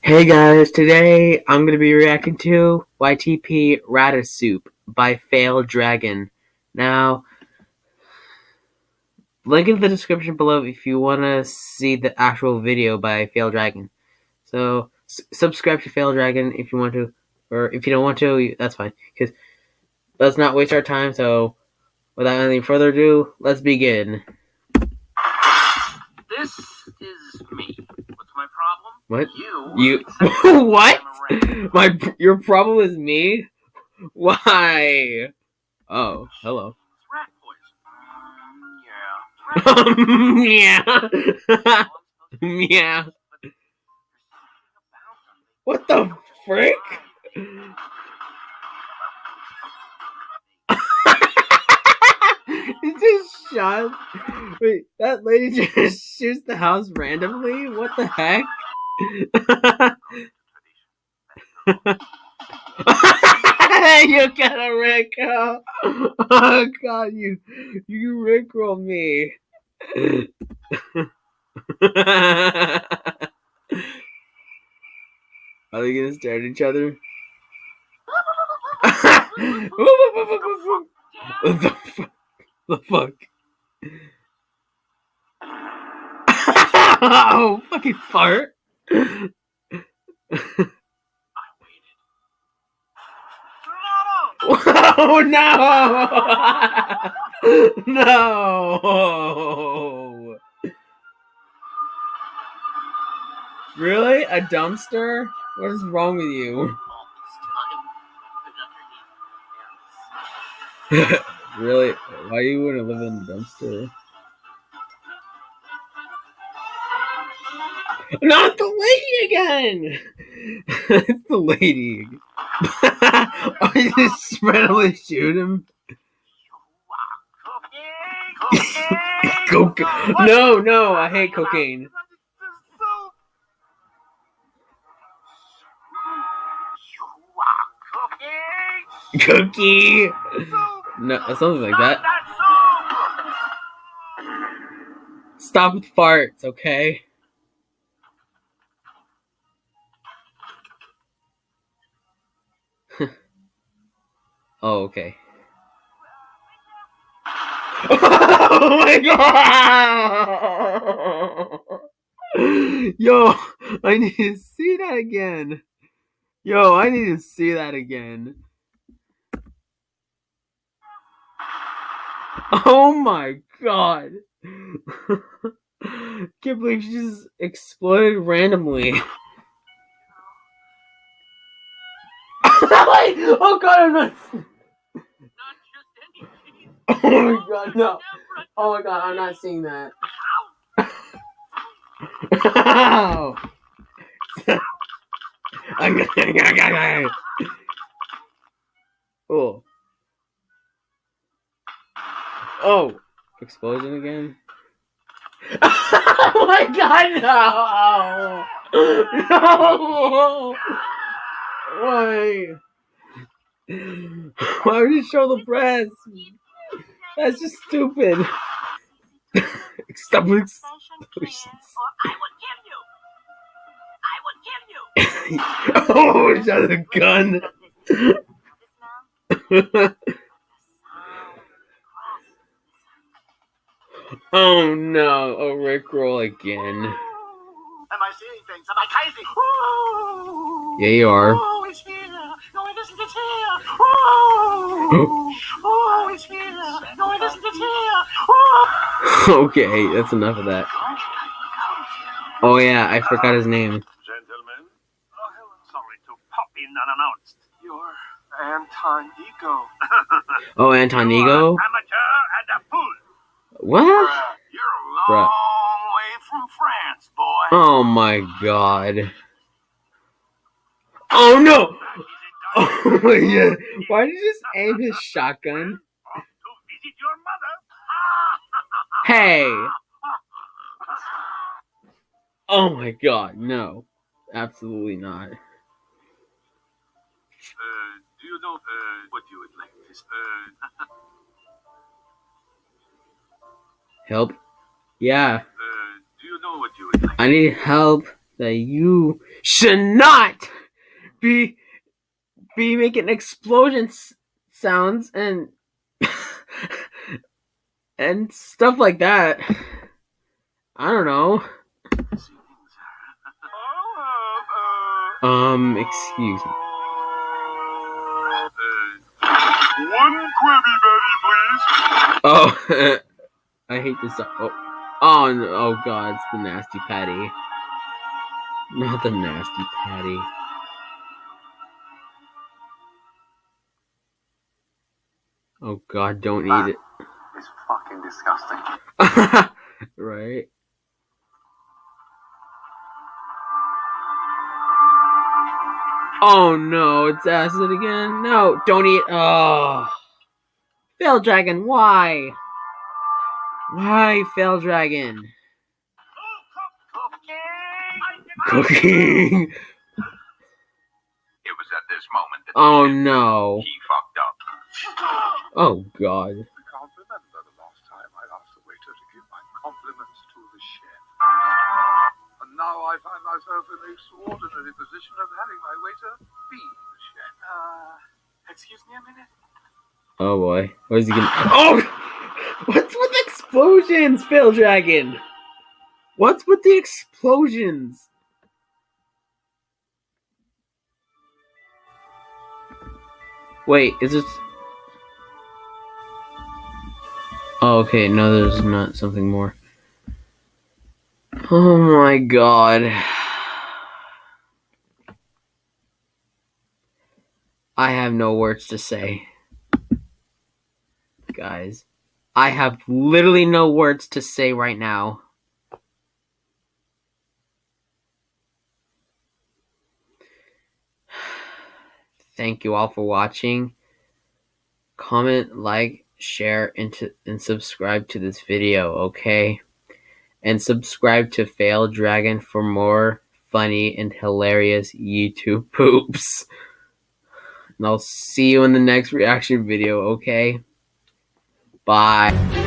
Hey guys, today I'm going to be reacting to YTP Ratasoup by Faildragon. Now, link in the description below if you want to see the actual video by Faildragon. So, subscribe to Faildragon if you want to, or if you don't want to, that's fine. Because let's not waste our time, so without any further ado, let's begin. This is me. What's my problem? What? You What? Your problem is me? Why? Oh, hello. Rat poison. Yeah. Yeah. What the frick? He just shot. Wait, that lady just shoots the house randomly? What the heck? You gotta Rickroll. Oh god, you Rickroll me. Are they gonna stare at each other? The fuck? Oh, fucking fart. Oh no! No! Really? A dumpster? What is wrong with you? Really? Why you wouldn't live in a dumpster? Not the lady again! It's the lady. Oh, you just randomly shoot him? No, I hate cocaine. Cookie! No, something like that. Stop with farts, okay? Oh, okay. Oh my god! Yo, I need to see that again. Yo, I need to see that again. Oh my god. Can't believe she just exploded randomly. Oh god, I'm not. Oh my god, no. Oh my god, I'm not seeing that. Ow. Oh. Oh. Explosion again? Oh my god, no! No! Why? Why would you show the breast? That's just stupid. Stop with explosions. Oh, it's out of the gun. Oh no, a Rickroll again. Am I seeing things? Am I crazy? Yeah, you are. Oh, it's here. No, it isn't. It's here. Oh, it's here. No, it isn't. It's here. Okay, that's enough of that. Oh yeah, I forgot his name. Gentlemen, sorry to pop in unannounced. You're Anton Ego. Oh, Anton Ego? Amateur and a fool. What? You're a long way from France, boy. Oh my god. Oh no! Oh my god. Why did you just aim his shotgun? To visit your mother. Hey! Oh my god, no. Absolutely not. Do you know what you would like this? Help? Yeah. Do you know what you would like? I need help that you should not be making explosion sounds and and stuff like that. I don't know. Excuse me. One Krabby Patty, please. Oh, I hate this. Oh no! Oh God! It's the nasty patty. Not the nasty patty. Oh God! Don't eat it. It's fucking disgusting. Right? Oh no! It's acid again. No! Don't eat. Oh, Faildragon! Why? Why, Faildragon? Cooking. It was at this moment that Oh no! he fucked up. Oh God! I can't remember the last time I asked the waiter to give my compliments to the chef. And now I find myself in the extraordinary position of having my waiter be the chef. Excuse me a minute? Oh boy! What is he gonna? Oh! What's with explosions, Faildragon? What's with the explosions? Wait, is this? Oh, okay. No, there's not something more. Oh my God! I have no words to say, guys. I have literally no words to say right now. Thank you all for watching. Comment, like, share, and subscribe to this video, okay? And subscribe to Faildragon for more funny and hilarious YouTube poops. And I'll see you in the next reaction video, okay? Bye.